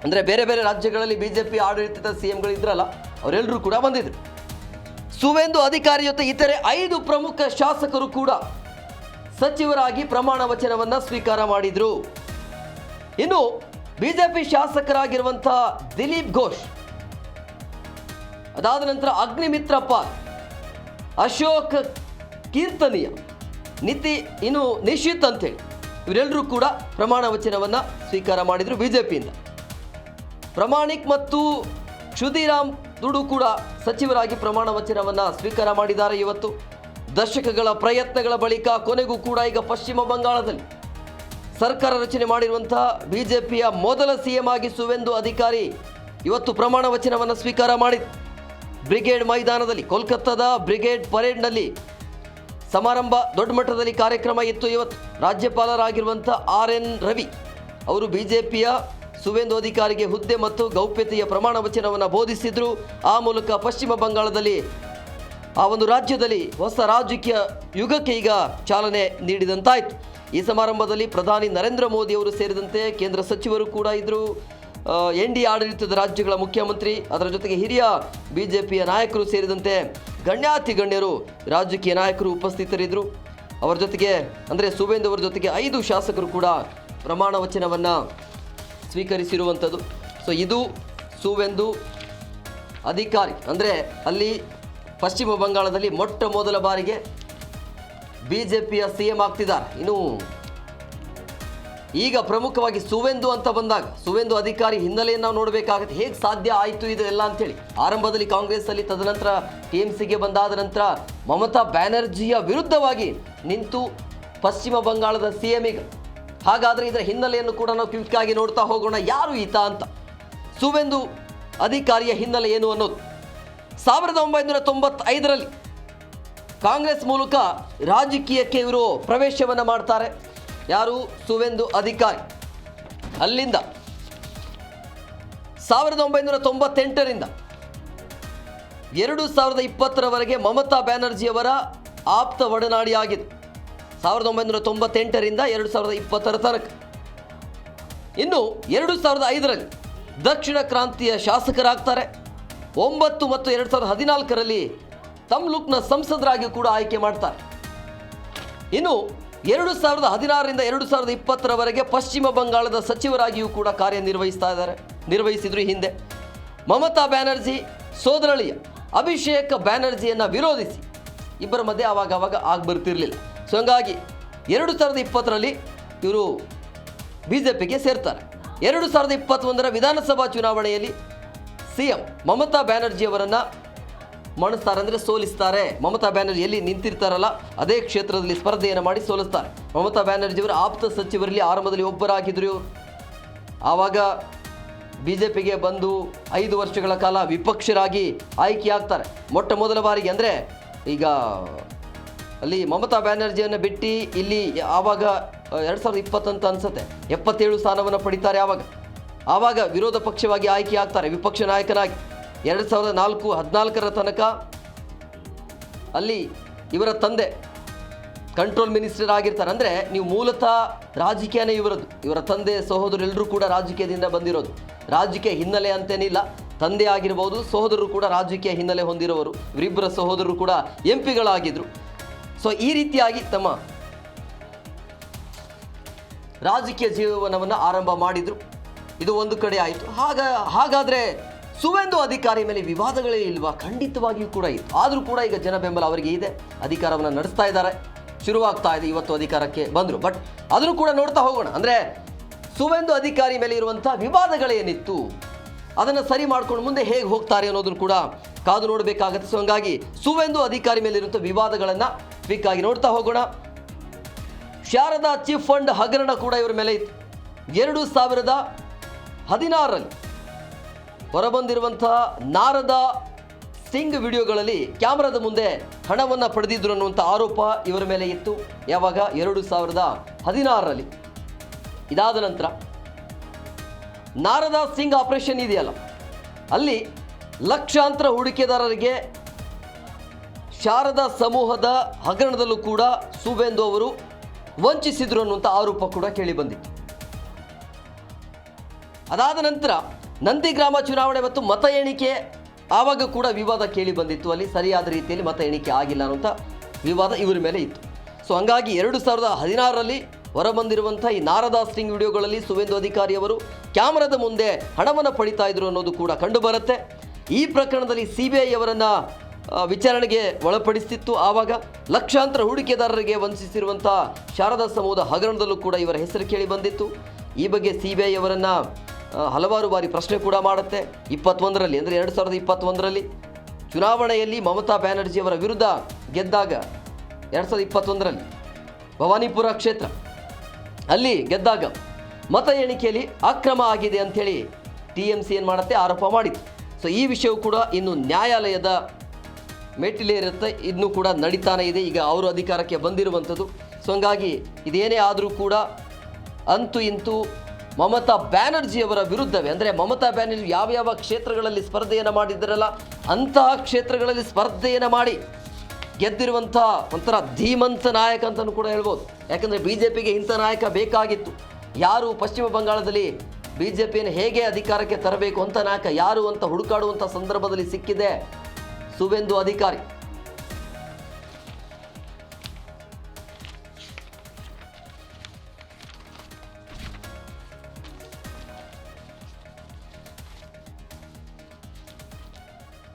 ಅಂದರೆ ಬೇರೆ ಬೇರೆ ರಾಜ್ಯಗಳಲ್ಲಿ ಬಿಜೆಪಿ ಆಡಳಿತದ CMಗಳು ಇದ್ರಲ್ಲ, ಅವರೆಲ್ಲರೂ ಕೂಡ ಬಂದಿದ್ರು. ಸುವೇಂದು ಅಧಿಕಾರಿ ಜೊತೆ ಇತರೆ 5 ಪ್ರಮುಖ ಶಾಸಕರು ಕೂಡ ಸಚಿವರಾಗಿ ಪ್ರಮಾಣ ವಚನವನ್ನು ಸ್ವೀಕಾರ ಮಾಡಿದರು. ಇನ್ನು ಬಿಜೆಪಿ ಶಾಸಕರಾಗಿರುವಂಥ ದಿಲೀಪ್ ಘೋಷ್, ಅದಾದ ನಂತರ ಅಗ್ನಿಮಿತ್ರ ಪಾಲ್, ಅಶೋಕ್ ಕೀರ್ತನೀಯ, ನಿಶಿತ್ ಅಂತೇಳಿ ಇವರೆಲ್ಲರೂ ಕೂಡ ಪ್ರಮಾಣ ವಚನವನ್ನು ಸ್ವೀಕಾರ ಮಾಡಿದರು ಬಿಜೆಪಿಯಿಂದ. ಪ್ರಮಾಣಿಕ್ ಮತ್ತು ಕ್ಷುದಿರಾಮ್ ದುಡು ಕೂಡ ಸಚಿವರಾಗಿ ಪ್ರಮಾಣ ವಚನವನ್ನು ಸ್ವೀಕಾರ ಮಾಡಿದ್ದಾರೆ. ಇವತ್ತು ದಶಕಗಳ ಪ್ರಯತ್ನಗಳ ಬಳಿಕ ಕೊನೆಗೂ ಕೂಡ ಈಗ ಪಶ್ಚಿಮ ಬಂಗಾಳದಲ್ಲಿ ಸರ್ಕಾರ ರಚನೆ ಮಾಡಿರುವಂತಹ ಬಿಜೆಪಿಯ ಮೊದಲ ಸಿಎಂ ಆಗಿ ಸುವೇಂದು ಅಧಿಕಾರಿ ಇವತ್ತು ಪ್ರಮಾಣ ವಚನವನ್ನು ಸ್ವೀಕಾರ ಮಾಡಿದರು. ಬ್ರಿಗೇಡ್ ಮೈದಾನದಲ್ಲಿ, ಕೋಲ್ಕತ್ತಾದ ಬ್ರಿಗೇಡ್ ಪರೇಡ್ನಲ್ಲಿ ಸಮಾರಂಭ, ದೊಡ್ಡ ಮಟ್ಟದಲ್ಲಿ ಕಾರ್ಯಕ್ರಮ ಇತ್ತು. ಇವತ್ತು ರಾಜ್ಯಪಾಲರಾಗಿರುವಂಥ RN ರವಿ ಅವರು ಬಿಜೆಪಿಯ ಸುವೇಂದು ಅಧಿಕಾರಿಗೆ ಹುದ್ದೆ ಮತ್ತು ಗೌಪ್ಯತೆಯ ಪ್ರಮಾಣ ವಚನವನ್ನು ಬೋಧಿಸಿದರು. ಆ ಮೂಲಕ ಪಶ್ಚಿಮ ಬಂಗಾಳದಲ್ಲಿ, ಆ ಒಂದು ರಾಜ್ಯದಲ್ಲಿ ಹೊಸ ರಾಜಕೀಯ ಯುಗಕ್ಕೆ ಈಗ ಚಾಲನೆ ನೀಡಿದಂತಾಯಿತು. ಈ ಸಮಾರಂಭದಲ್ಲಿ ಪ್ರಧಾನಿ ನರೇಂದ್ರ ಮೋದಿ ಅವರು ಸೇರಿದಂತೆ ಕೇಂದ್ರ ಸಚಿವರು ಕೂಡ ಇದ್ದರು. NDA ಆಡಳಿತದ ರಾಜ್ಯಗಳ ಮುಖ್ಯಮಂತ್ರಿ, ಅದರ ಜೊತೆಗೆ ಹಿರಿಯ ಬಿಜೆಪಿಯ ನಾಯಕರು ಸೇರಿದಂತೆ ಗಣ್ಯಾತಿ ಗಣ್ಯರು, ರಾಜಕೀಯ ನಾಯಕರು ಉಪಸ್ಥಿತರಿದ್ದರು. ಅವರ ಜೊತೆಗೆ ಅಂದರೆ ಸುವೇಂದು ಅವರ ಜೊತೆಗೆ 5 ಶಾಸಕರು ಕೂಡ ಪ್ರಮಾಣ ವಚನವನ್ನು ಸ್ವೀಕರಿಸಿರುವಂಥದ್ದು. ಸೊ ಇದು ಸುವೇಂದು ಅಧಿಕಾರಿ ಅಂದರೆ ಅಲ್ಲಿ ಪಶ್ಚಿಮ ಬಂಗಾಳದಲ್ಲಿ ಮೊಟ್ಟ ಮೊದಲ ಬಾರಿಗೆ ಬಿಜೆಪಿಯ CM ಆಗ್ತಿದ್ದಾರೆ. ಇನ್ನು ಈಗ ಪ್ರಮುಖವಾಗಿ ಸುವೇಂದು ಅಂತ ಬಂದಾಗ ಸುವೇಂದು ಅಧಿಕಾರಿ ಹಿನ್ನೆಲೆಯನ್ನು ನಾವು ನೋಡಬೇಕಾಗುತ್ತೆ. ಹೇಗೆ ಸಾಧ್ಯ ಆಯಿತು ಇದೆಲ್ಲ ಅಂತೇಳಿ. ಆರಂಭದಲ್ಲಿ ಕಾಂಗ್ರೆಸ್ಸಲ್ಲಿ, ತದನಂತರ TMCಗೆ ಬಂದಾದ ನಂತರ ಮಮತಾ ಬ್ಯಾನರ್ಜಿಯ ವಿರುದ್ಧವಾಗಿ ನಿಂತು ಪಶ್ಚಿಮ ಬಂಗಾಳದ CM ಈಗ. ಹಾಗಾದರೆ ಇದರ ಹಿನ್ನೆಲೆಯನ್ನು ಕೂಡ ನಾವು ಕ್ವಿಕ್ಕಾಗಿ ನೋಡ್ತಾ ಹೋಗೋಣ. ಯಾರು ಈತ ಅಂತ, ಸುವೇಂದು ಅಧಿಕಾರಿಯ ಹಿನ್ನೆಲೆ ಏನು ಅನ್ನೋದು. 1995ರಲ್ಲಿ ಕಾಂಗ್ರೆಸ್ ಮೂಲಕ ರಾಜಕೀಯಕ್ಕೆ ಇವರು ಪ್ರವೇಶವನ್ನು ಮಾಡ್ತಾರೆ. ಯಾರು? ಸುವೇಂದು ಅಧಿಕಾರಿ. ಅಲ್ಲಿಂದ 1998ರಿಂದ 2020ರವರೆಗೆ ಮಮತಾ ಬ್ಯಾನರ್ಜಿಯವರ ಆಪ್ತ ಒಡನಾಡಿಯಾಗಿದೆ. 1998ರಿಂದ 2020ರ ತನಕ. ಇನ್ನು 2005ರಲ್ಲಿ ದಕ್ಷಿಣ ಕ್ರಾಂತಿಯ ಶಾಸಕರಾಗ್ತಾರೆ. 9 ಮತ್ತು 2014ರಲ್ಲಿ ತಮ್ಲುಕ್ನ ಸಂಸದರಾಗಿ ಕೂಡ ಆಯ್ಕೆ ಮಾಡ್ತಾರೆ. ಇನ್ನು 2016ರಿಂದ 2020ರವರೆಗೆ ಪಶ್ಚಿಮ ಬಂಗಾಳದ ಸಚಿವರಾಗಿಯೂ ಕೂಡ ನಿರ್ವಹಿಸಿದ್ರು. ಹಿಂದೆ ಮಮತಾ ಬ್ಯಾನರ್ಜಿ ಸೋದರಳಿಯ ಅಭಿಷೇಕ್ ಬ್ಯಾನರ್ಜಿಯನ್ನು ವಿರೋಧಿಸಿ ಇಬ್ಬರ ಮಧ್ಯೆ ಆವಾಗ ಆಗ್ಬರ್ತಿರ್ಲಿಲ್ಲ. ಸೊ ಹಂಗಾಗಿ 2020ರಲ್ಲಿ ಇವರು ಬಿಜೆಪಿಗೆ ಸೇರ್ತಾರೆ. 2021ರ ವಿಧಾನಸಭಾ ಚುನಾವಣೆಯಲ್ಲಿ CM ಮಮತಾ ಬ್ಯಾನರ್ಜಿಯವರನ್ನು ಮಣಿಸ್ತಾರೆ, ಅಂದರೆ ಸೋಲಿಸ್ತಾರೆ. ಮಮತಾ ಬ್ಯಾನರ್ಜಿ ಎಲ್ಲಿ ನಿಂತಿರ್ತಾರಲ್ಲ ಅದೇ ಕ್ಷೇತ್ರದಲ್ಲಿ ಸ್ಪರ್ಧೆಯನ್ನು ಮಾಡಿ ಸೋಲಿಸ್ತಾರೆ. ಮಮತಾ ಬ್ಯಾನರ್ಜಿಯವರ ಆಪ್ತ ಸಚಿವರಲ್ಲಿ ಆರಂಭದಲ್ಲಿ ಒಬ್ಬರಾಗಿದ್ದರು ಇವರು. ಆವಾಗ ಬಿಜೆಪಿಗೆ ಬಂದು 5 ವರ್ಷಗಳ ಕಾಲ ವಿಪಕ್ಷರಾಗಿ ಆಯ್ಕೆಯಾಗ್ತಾರೆ. ಮೊಟ್ಟ ಮೊದಲ ಬಾರಿಗೆ ಅಂದರೆ ಈಗ ಅಲ್ಲಿ ಮಮತಾ ಬ್ಯಾನರ್ಜಿಯನ್ನು ಬಿಟ್ಟು ಇಲ್ಲಿ ಆವಾಗ 2020 ಅಂತ ಅನ್ಸುತ್ತೆ 77 ಸ್ಥಾನವನ್ನು ಪಡಿತಾರೆ. ಆವಾಗ ವಿರೋಧ ಪಕ್ಷವಾಗಿ ಆಯ್ಕೆಯಾಗ್ತಾರೆ ವಿಪಕ್ಷ ನಾಯಕನಾಗಿ. 2014ರ ತನಕ ಅಲ್ಲಿ ಇವರ ತಂದೆ ಕಂಟ್ರೋಲ್ ಮಿನಿಸ್ಟರ್ ಆಗಿರ್ತಾರೆ. ಅಂದರೆ ನೀವು ಮೂಲತಃ ರಾಜಕೀಯನೇ ಇವರದ್ದು. ಇವರ ತಂದೆ ಸಹೋದರರೆಲ್ಲರೂ ಕೂಡ ರಾಜಕೀಯದಿಂದ ಬಂದಿರೋದು. ರಾಜಕೀಯ ಹಿನ್ನೆಲೆ ಅಂತೇನಿಲ್ಲ. ತಂದೆ ಆಗಿರ್ಬೋದು, ಸಹೋದರರು ಕೂಡ ರಾಜಕೀಯ ಹಿನ್ನೆಲೆ ಹೊಂದಿರೋರು. ಇವರಿಬ್ಬರ ಸಹೋದರರು ಕೂಡ MP ಗಳಾಗಿದ್ದರು. ಸೊ ಈ ರೀತಿಯಾಗಿ ತಮ್ಮ ರಾಜಕೀಯ ಜೀವನವನ್ನು ಆರಂಭ ಮಾಡಿದರು. ಇದು ಒಂದು ಕಡೆ ಆಯಿತು. ಹಾಗಾದರೆ ಸುವೇಂದು ಅಧಿಕಾರಿ ಮೇಲೆ ವಿವಾದಗಳೇ ಇಲ್ವಾ? ಖಂಡಿತವಾಗಿಯೂ ಕೂಡ ಇತ್ತು. ಆದರೂ ಕೂಡ ಈಗ ಜನ ಬೆಂಬಲ ಅವರಿಗೆ ಇದೆ. ಅಧಿಕಾರವನ್ನು ನಡೆಸ್ತಾ ಇದ್ದಾರೆ. ಶುರುವಾಗ್ತಾ ಇದೆ. ಇವತ್ತು ಅಧಿಕಾರಕ್ಕೆ ಬಂದರು. ಬಟ್ ಅದನ್ನು ಕೂಡ ನೋಡ್ತಾ ಹೋಗೋಣ. ಅಂದರೆ ಸುವೇಂದು ಅಧಿಕಾರಿ ಮೇಲೆ ಇರುವಂಥ ವಿವಾದಗಳೇನಿತ್ತು, ಅದನ್ನು ಸರಿ ಮಾಡ್ಕೊಂಡು ಮುಂದೆ ಹೇಗೆ ಹೋಗ್ತಾರೆ ಅನ್ನೋದನ್ನು ಕೂಡ ಕಾದು ನೋಡಬೇಕಾಗತ್ತೆ. ಸೊ ಹಂಗಾಗಿ ಸುವೇಂದು ಅಧಿಕಾರಿ ಮೇಲೆ ಇರುವಂಥ ವಿವಾದಗಳನ್ನು ಕ್ವಿಕ್ ಆಗಿ ನೋಡ್ತಾ ಹೋಗೋಣ. ಶಾರದಾ ಚಿಟ್ ಫಂಡ್ ಹಗರಣ ಕೂಡ ಇವರ ಮೇಲೆ ಇತ್ತು. 2016ರಲ್ಲಿ ಹೊರಬಂದಿರುವಂತಹ ನಾರದ ಸಿಂಗ್ ವಿಡಿಯೋಗಳಲ್ಲಿ ಕ್ಯಾಮ್ರಾದ ಮುಂದೆ ಹಣವನ್ನು ಪಡೆದಿದ್ರು ಅನ್ನುವಂಥ ಆರೋಪ ಇವರ ಮೇಲೆ ಇತ್ತು. ಯಾವಾಗ? 2016ರಲ್ಲಿ. ಇದಾದ ನಂತರ ನಾರದ ಸಿಂಗ್ ಆಪರೇಷನ್ ಇದೆಯಲ್ಲ, ಅಲ್ಲಿ ಲಕ್ಷಾಂತರ ಹೂಡಿಕೆದಾರರಿಗೆ ಶಾರದಾ ಸಮೂಹದ ಹಗರಣದಲ್ಲೂ ಕೂಡ ಸುವೇಂದು ಅವರು ವಂಚಿಸಿದ್ರು ಅನ್ನುವಂಥ ಆರೋಪ ಕೂಡ ಕೇಳಿ ಬಂದಿತ್ತು. ಅದಾದ ನಂತರ ನಂದಿಗ್ರಾಮ ಚುನಾವಣೆ ಮತ್ತು ಮತ ಎಣಿಕೆ, ಆವಾಗ ಕೂಡ ವಿವಾದ ಕೇಳಿ ಬಂದಿತ್ತು. ಅಲ್ಲಿ ಸರಿಯಾದ ರೀತಿಯಲ್ಲಿ ಮತ ಎಣಿಕೆ ಆಗಿಲ್ಲ ಅನ್ನುವಂಥ ವಿವಾದ ಇವರ ಮೇಲೆ ಇತ್ತು. ಸೊ ಹಂಗಾಗಿ 2016ರಲ್ಲಿ ಹೊರಬಂದಿರುವಂಥ ಈ ನಾರದಾ ಸ್ಟಿಂಗ್ ವಿಡಿಯೋಗಳಲ್ಲಿ ಸುವೇಂದು ಅಧಿಕಾರಿ ಅವರು ಕ್ಯಾಮರಾದ ಮುಂದೆ ಹಣವನ್ನು ಪಡಿತಾ ಇದ್ರು ಅನ್ನೋದು ಕೂಡ ಕಂಡುಬರುತ್ತೆ. ಈ ಪ್ರಕರಣದಲ್ಲಿ CBI ಅವರನ್ನು ವಿಚಾರಣೆಗೆ ಒಳಪಡಿಸುತ್ತಿತ್ತು. ಆವಾಗ ಲಕ್ಷಾಂತರ ಹೂಡಿಕೆದಾರರಿಗೆ ವಂಚಿಸಿರುವಂಥ ಶಾರದಾ ಸಮೂಹದ ಹಗರಣದಲ್ಲೂ ಕೂಡ ಇವರ ಹೆಸರು ಕೇಳಿ ಬಂದಿತ್ತು. ಈ ಬಗ್ಗೆ CBI ಅವರನ್ನು ಹಲವಾರು ಬಾರಿ ಪ್ರಶ್ನೆ ಕೂಡ ಮಾಡುತ್ತೆ. 21ರಲ್ಲಿ ಅಂದರೆ 2021ರಲ್ಲಿ ಚುನಾವಣೆಯಲ್ಲಿ ಮಮತಾ ಬ್ಯಾನರ್ಜಿ ಅವರ ವಿರುದ್ಧ ಗೆದ್ದಾಗ 2021ರಲ್ಲಿ ಭವಾನಿಪುರ ಕ್ಷೇತ್ರ ಅಲ್ಲಿ ಗೆದ್ದಾಗ ಮತ ಎಣಿಕೆಯಲ್ಲಿ ಅಕ್ರಮ ಆಗಿದೆ ಅಂಥೇಳಿ TMC ಏನು ಮಾಡುತ್ತೆ, ಆರೋಪ ಮಾಡಿತ್ತು. ಸೊ ಈ ವಿಷಯವು ಕೂಡ ಇನ್ನು ನ್ಯಾಯಾಲಯದ ಮೆಟ್ಟಿಲೇರುತ್ತೆ, ಇನ್ನೂ ಕೂಡ ನಡೀತಾನೆ ಇದೆ. ಈಗ ಅವರು ಅಧಿಕಾರಕ್ಕೆ ಬಂದಿರುವಂಥದ್ದು. ಸೊ ಹಂಗಾಗಿ ಇದೇನೇ ಆದರೂ ಕೂಡ ಅಂತೂ ಇಂತೂ ಮಮತಾ ಬ್ಯಾನರ್ಜಿಯವರ ವಿರುದ್ಧವೇ, ಅಂದರೆ ಮಮತಾ ಬ್ಯಾನರ್ಜಿ ಯಾವ ಕ್ಷೇತ್ರಗಳಲ್ಲಿ ಸ್ಪರ್ಧೆಯನ್ನು ಮಾಡಿದ್ದರಲ್ಲ ಅಂತಹ ಕ್ಷೇತ್ರಗಳಲ್ಲಿ ಸ್ಪರ್ಧೆಯನ್ನು ಮಾಡಿ ಗೆದ್ದಿರುವಂಥ ಒಂಥರ ಧೀಮಂತ ನಾಯಕ ಅಂತಲೂ ಕೂಡ ಹೇಳ್ಬೋದು. ಯಾಕಂದರೆ BJPಗೆ ಇಂಥ ನಾಯಕ ಬೇಕಾಗಿತ್ತು. ಯಾರು ಪಶ್ಚಿಮ ಬಂಗಾಳದಲ್ಲಿ BJPಯನ್ನು ಹೇಗೆ ಅಧಿಕಾರಕ್ಕೆ ತರಬೇಕು ಅಂತ ನಾಯಕ ಯಾರು ಅಂತ ಹುಡುಕಾಡುವಂಥ ಸಂದರ್ಭದಲ್ಲಿ ಸಿಕ್ಕಿದೆ ಸುವೇಂದು ಅಧಿಕಾರಿ.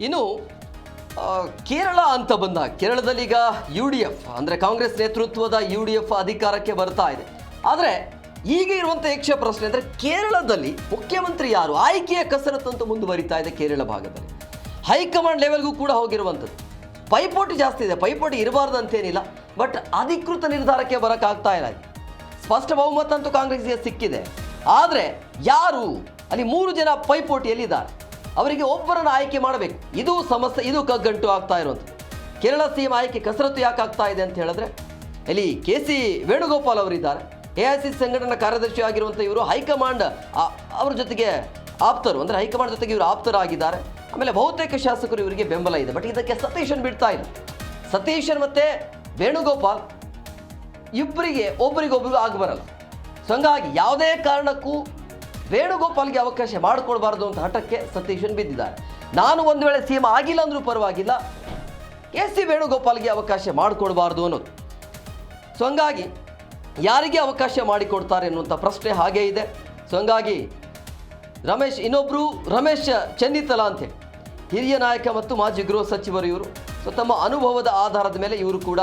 ಇನ್ನು ಕೇರಳ ಅಂತ ಬಂದಾಗ ಕೇರಳದಲ್ಲಿ ಈಗ UDF ಅಂದರೆ ಕಾಂಗ್ರೆಸ್ ನೇತೃತ್ವದ UDF ಅಧಿಕಾರಕ್ಕೆ ಬರ್ತಾ ಇದೆ. ಆದರೆ ಈಗ ಇರುವಂಥ ಯಕ್ಷ ಪ್ರಶ್ನೆ ಅಂದರೆ ಕೇರಳದಲ್ಲಿ ಮುಖ್ಯಮಂತ್ರಿ ಯಾರು ಆಯ್ಕೆಯ ಕಸರತ್ತಂತೂ ಮುಂದುವರಿತಾ ಇದೆ. ಕೇರಳ ಭಾಗದಲ್ಲಿ ಹೈಕಮಾಂಡ್ ಲೆವೆಲ್ಗೂ ಕೂಡ ಹೋಗಿರುವಂಥದ್ದು. ಪೈಪೋಟಿ ಜಾಸ್ತಿ ಇದೆ, ಪೈಪೋಟಿ ಇರಬಾರ್ದು ಅಂತೇನಿಲ್ಲ, ಬಟ್ ಅಧಿಕೃತ ನಿರ್ಧಾರಕ್ಕೆ ಬರೋಕ್ಕಾಗ್ತಾ ಇಲ್ಲ. ಸ್ಪಷ್ಟ ಬಹುಮತ ಅಂತೂ ಕಾಂಗ್ರೆಸ್ಗೆ ಸಿಕ್ಕಿದೆ. ಆದರೆ ಯಾರು ಅಲ್ಲಿ 3 ಜನ ಪೈಪೋಟಿಯಲ್ಲಿದ್ದಾರೆ, ಅವರಿಗೆ ಒಬ್ಬರನ್ನು ಆಯ್ಕೆ ಮಾಡಬೇಕು. ಇದು ಸಮಸ್ಯೆ, ಇದು ಕಗ್ಗಂಟು ಆಗ್ತಾ ಇರುವಂಥದ್ದು. ಕೇರಳ CM ಆಯ್ಕೆ ಕಸರತ್ತು ಯಾಕೆ ಆಗ್ತಾ ಇದೆ ಅಂತ ಹೇಳಿದ್ರೆ ಇಲ್ಲಿ KC ವೇಣುಗೋಪಾಲ್ ಅವರಿದ್ದಾರೆ. AICC ಸಂಘಟನಾ ಕಾರ್ಯದರ್ಶಿ ಆಗಿರುವಂಥ ಇವರು ಹೈಕಮಾಂಡ್ ಅವ್ರ ಜೊತೆಗೆ ಆಪ್ತರು, ಅಂದರೆ ಹೈಕಮಾಂಡ್ ಜೊತೆಗೆ ಇವರು ಆಪ್ತರಾಗಿದ್ದಾರೆ. ಆಮೇಲೆ ಬಹುತೇಕ ಶಾಸಕರು ಇವರಿಗೆ ಬೆಂಬಲ ಇದೆ. ಬಟ್ ಇದಕ್ಕೆ ಸತೀಶನ್ ಬಿಡ್ತಾ ಇಲ್ಲ. ಸತೀಶನ್ ಮತ್ತು ವೇಣುಗೋಪಾಲ್ ಇಬ್ಬರಿಗೆ ಒಬ್ಬರಿಗೊಬ್ಬರು ಆಗಬರಲ್ಲ. ಸೊ ಹಂಗಾಗಿ ಯಾವುದೇ ಕಾರಣಕ್ಕೂ ವೇಣುಗೋಪಾಲ್ಗೆ ಅವಕಾಶ ಮಾಡಿಕೊಡ್ಬಾರ್ದು ಅಂತ ಹಠಕ್ಕೆ ಸತೀಶನ್ ಬಿದ್ದಿದ್ದಾರೆ. ನಾನು ಒಂದು ವೇಳೆ CM ಆಗಿಲ್ಲ ಅಂದರೂ ಪರವಾಗಿಲ್ಲ, KC ವೇಣುಗೋಪಾಲ್ಗೆ ಅವಕಾಶ ಮಾಡಿಕೊಡ್ಬಾರ್ದು ಅನ್ನೋದು. ಸೊ ಹಂಗಾಗಿ ಯಾರಿಗೆ ಅವಕಾಶ ಮಾಡಿಕೊಡ್ತಾರೆ ಅನ್ನುವಂಥ ಪ್ರಶ್ನೆ ಹಾಗೇ ಇದೆ. ಸೊ ಹಂಗಾಗಿ ಇನ್ನೊಬ್ಬರು ರಮೇಶ್ ಚೆನ್ನಿತ್ತಲ ಅಂತೇಳಿ ಹಿರಿಯ ನಾಯಕ ಮತ್ತು ಮಾಜಿ ಗೃಹ ಸಚಿವರು ಇವರು. ಸೊ ತಮ್ಮ ಅನುಭವದ ಆಧಾರದ ಮೇಲೆ ಇವರು ಕೂಡ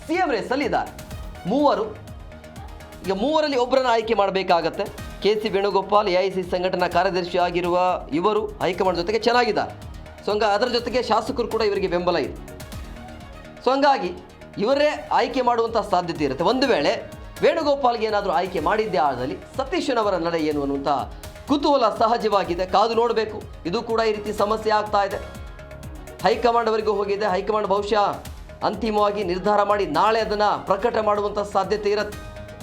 CM ರೇಸಲ್ಲಿ ಇದ್ದಾರೆ. ಈಗ ಮೂವರಲ್ಲಿ ಒಬ್ಬರನ್ನು ಆಯ್ಕೆ ಮಾಡಬೇಕಾಗತ್ತೆ. KC ವೇಣುಗೋಪಾಲ್ AICC ಸಂಘಟನಾ ಕಾರ್ಯದರ್ಶಿ ಆಗಿರುವ ಇವರು ಹೈಕಮಾಂಡ್ ಜೊತೆಗೆ ಚೆನ್ನಾಗಿದ್ದಾರೆ. ಸೊ ಅದರ ಜೊತೆಗೆ ಶಾಸಕರು ಕೂಡ ಇವರಿಗೆ ಬೆಂಬಲ ಇದೆ. ಸೊ ಹಂಗಾಗಿ ಇವರೇ ಆಯ್ಕೆ ಮಾಡುವಂಥ ಸಾಧ್ಯತೆ ಇರುತ್ತೆ. ಒಂದು ವೇಳೆ ವೇಣುಗೋಪಾಲ್ಗೆ ಏನಾದರೂ ಆಯ್ಕೆ ಮಾಡಿದ್ದೇ ಆದಲ್ಲಿ ಸತೀಶನ್ ಅವರ ನಡೆ ಏನು ಅನ್ನುವಂಥ ಕುತೂಹಲ ಸಹಜವಾಗಿದೆ. ಕಾದು ನೋಡಬೇಕು. ಇದು ಕೂಡ ಈ ರೀತಿ ಸಮಸ್ಯೆ ಆಗ್ತಾ ಇದೆ. ಹೈಕಮಾಂಡ್ ಅವರಿಗೂ ಹೋಗಿದೆ. ಹೈಕಮಾಂಡ್ ಬಹುಶಃ ಅಂತಿಮವಾಗಿ ನಿರ್ಧಾರ ಮಾಡಿ ನಾಳೆ ಅದನ್ನು ಪ್ರಕಟ ಮಾಡುವಂಥ ಸಾಧ್ಯತೆ ಇರುತ್ತೆ.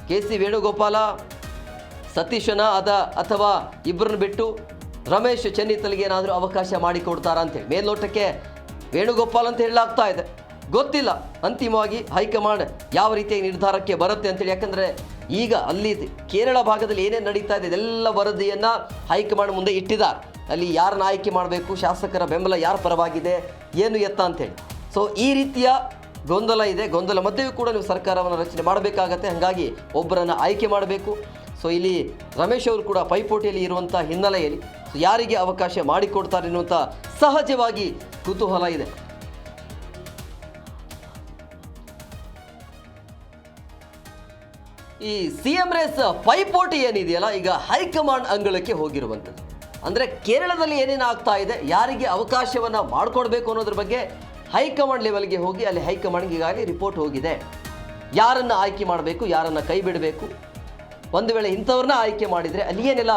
KC ವೇಣುಗೋಪಾಲ ಸತೀಶನ ಅಥವಾ ಇಬ್ಬರನ್ನು ಬಿಟ್ಟು ರಮೇಶ್ ಚೆನ್ನಿತ್ತಲಿಗೆ ಏನಾದರೂ ಅವಕಾಶ ಮಾಡಿಕೊಡ್ತಾರಾ ಅಂತೇಳಿ ಮೇಲ್ನೋಟಕ್ಕೆ ವೇಣುಗೋಪಾಲ್ ಅಂತ ಹೇಳಲಾಗ್ತಾ ಇದೆ. ಗೊತ್ತಿಲ್ಲ ಅಂತಿಮವಾಗಿ ಹೈಕಮಾಂಡ್ ಯಾವ ರೀತಿಯ ನಿರ್ಧಾರಕ್ಕೆ ಬರುತ್ತೆ ಅಂತೇಳಿ. ಯಾಕಂದರೆ ಈಗ ಅಲ್ಲಿ ಕೇರಳ ಭಾಗದಲ್ಲಿ ಏನೇನು ನಡೀತಾ ಇದೆ ಇದೆಲ್ಲ ವರದಿಯನ್ನು ಹೈಕಮಾಂಡ್ ಮುಂದೆ ಇಟ್ಟಿದ್ದಾರೆ. ಅಲ್ಲಿ ಯಾರನ್ನ ಆಯ್ಕೆ ಮಾಡಬೇಕು, ಶಾಸಕರ ಬೆಂಬಲ ಯಾರ ಪರವಾಗಿದೆ, ಏನು ಎತ್ತ ಅಂತೇಳಿ. ಸೊ ಈ ರೀತಿಯ ಗೊಂದಲ ಇದೆ. ಗೊಂದಲ ಮಧ್ಯೆಯೂ ಕೂಡ ನೀವು ಸರ್ಕಾರವನ್ನು ರಚನೆ ಮಾಡಬೇಕಾಗತ್ತೆ. ಹಾಗಾಗಿ ಒಬ್ಬರನ್ನು ಆಯ್ಕೆ ಮಾಡಬೇಕು. ಸೊ ಇಲ್ಲಿ ರಮೇಶ್ ಅವರು ಕೂಡ ಪೈಪೋಟಿಯಲ್ಲಿ ಇರುವಂಥ ಹಿನ್ನೆಲೆಯಲ್ಲಿ ಸೊ ಯಾರಿಗೆ ಅವಕಾಶ ಮಾಡಿಕೊಡ್ತಾರೆ ಎನ್ನುವಂಥ ಸಹಜವಾಗಿ ಕುತೂಹಲ ಇದೆ. ಈ CM ರೇಸ್ ಪೈಪೋಟಿ ಏನಿದೆಯಲ್ಲ ಈಗ ಹೈಕಮಾಂಡ್ ಅಂಗಳಕ್ಕೆ ಹೋಗಿರುವಂಥದ್ದು. ಅಂದರೆ ಕೇರಳದಲ್ಲಿ ಏನೇನು ಆಗ್ತಾ ಇದೆ, ಯಾರಿಗೆ ಅವಕಾಶವನ್ನು ಮಾಡಿಕೊಡ್ಬೇಕು ಅನ್ನೋದ್ರ ಬಗ್ಗೆ ಹೈಕಮಾಂಡ್ ಲೆವೆಲ್ಗೆ ಹೋಗಿ ಅಲ್ಲಿ ಹೈಕಮಾಂಡ್ಗೆ ಈಗಾಗಲೇ ರಿಪೋರ್ಟ್ ಹೋಗಿದೆ. ಯಾರನ್ನು ಆಯ್ಕೆ ಮಾಡಬೇಕು, ಯಾರನ್ನು ಕೈ ಬಿಡಬೇಕು, ಒಂದು ವೇಳೆ ಇಂಥವ್ರನ್ನ ಆಯ್ಕೆ ಮಾಡಿದರೆ ಅಲ್ಲಿ ಏನೆಲ್ಲ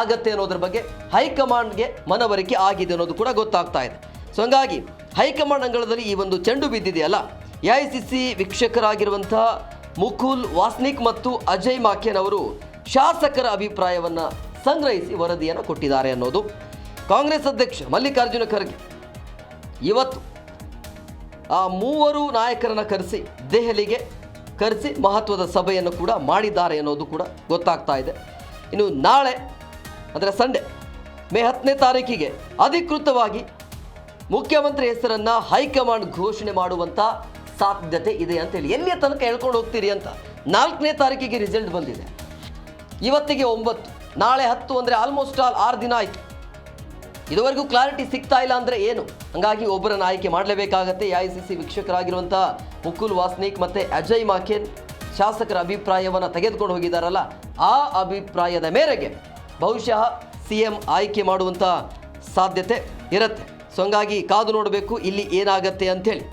ಆಗತ್ತೆ ಅನ್ನೋದ್ರ ಬಗ್ಗೆ ಹೈಕಮಾಂಡ್ಗೆ ಮನವರಿಕೆ ಆಗಿದೆ ಅನ್ನೋದು ಕೂಡ ಗೊತ್ತಾಗ್ತಾ ಇದೆ. ಸೊ ಹಂಗಾಗಿ ಹೈಕಮಾಂಡ್ ಅಂಗಳದಲ್ಲಿ ಈ ಒಂದು ಚೆಂಡು ಬಿದ್ದಿದೆಯಲ್ಲ, AICC ವೀಕ್ಷಕರಾಗಿರುವಂಥ ಮುಕುಲ್ ವಾಸ್ನಿಕ್ ಮತ್ತು ಅಜಯ್ ಮಾಕೆನ್ ಅವರು ಶಾಸಕರ ಅಭಿಪ್ರಾಯವನ್ನು ಸಂಗ್ರಹಿಸಿ ವರದಿಯನ್ನು ಕೊಟ್ಟಿದ್ದಾರೆ ಅನ್ನೋದು. ಕಾಂಗ್ರೆಸ್ ಅಧ್ಯಕ್ಷ ಮಲ್ಲಿಕಾರ್ಜುನ ಖರ್ಗೆ ಇವತ್ತು ಆ 3 ನಾಯಕರನ್ನು ದೆಹಲಿಗೆ ಕರೆಸಿ ಮಹತ್ವದ ಸಭೆಯನ್ನು ಕೂಡ ಮಾಡಿದ್ದಾರೆ ಅನ್ನೋದು ಕೂಡ ಗೊತ್ತಾಗ್ತಾ ಇದೆ. ಇನ್ನು ನಾಳೆ ಅಂದರೆ ಸಂಡೇ ಮೇ 10ನೇ ತಾರೀಕಿಗೆ ಅಧಿಕೃತವಾಗಿ ಮುಖ್ಯಮಂತ್ರಿ ಹೆಸರನ್ನು ಹೈಕಮಾಂಡ್ ಘೋಷಣೆ ಮಾಡುವಂಥ ಸಾಧ್ಯತೆ ಇದೆ ಅಂತೇಳಿ. ಎಲ್ಲಿಯ ತನಕ ಹೇಳ್ಕೊಂಡು ಹೋಗ್ತೀರಿ ಅಂತ 4ನೇ ತಾರೀಕಿಗೆ ರಿಸಲ್ಟ್ ಬಂದಿದೆ. ಇವತ್ತಿಗೆ 9, ನಾಳೆ 10 ಅಂದರೆ ಆಲ್ಮೋಸ್ಟ್ ಆಲ್ 6 ದಿನ ಆಯಿತು. ಇದುವರೆಗೂ ಕ್ಲಾರಿಟಿ ಸಿಗ್ತಾ ಇಲ್ಲ ಅಂದರೆ ಏನು? ಹಾಗಾಗಿ ಒಬ್ಬರನ್ನು ಆಯ್ಕೆ ಮಾಡಲೇಬೇಕಾಗತ್ತೆ. AICC ವೀಕ್ಷಕರಾಗಿರುವಂಥ ಮುಕುಲ್ ವಾಸ್ನಿಕ್ ಮತ್ತು ಅಜಯ್ ಮಾಕೆನ್ ಶಾಸಕರ ಅಭಿಪ್ರಾಯವನ್ನು ತೆಗೆದುಕೊಂಡು ಹೋಗಿದ್ದಾರಲ್ಲ, ಆ ಅಭಿಪ್ರಾಯದ ಮೇರೆಗೆ ಬಹುಶಃ CM ಆಯ್ಕೆ ಮಾಡುವಂಥ ಸಾಧ್ಯತೆ ಇರುತ್ತೆ. ಸೊ ಹಂಗಾಗಿ ಕಾದು ನೋಡಬೇಕು ಇಲ್ಲಿ ಏನಾಗತ್ತೆ ಅಂಥೇಳಿ.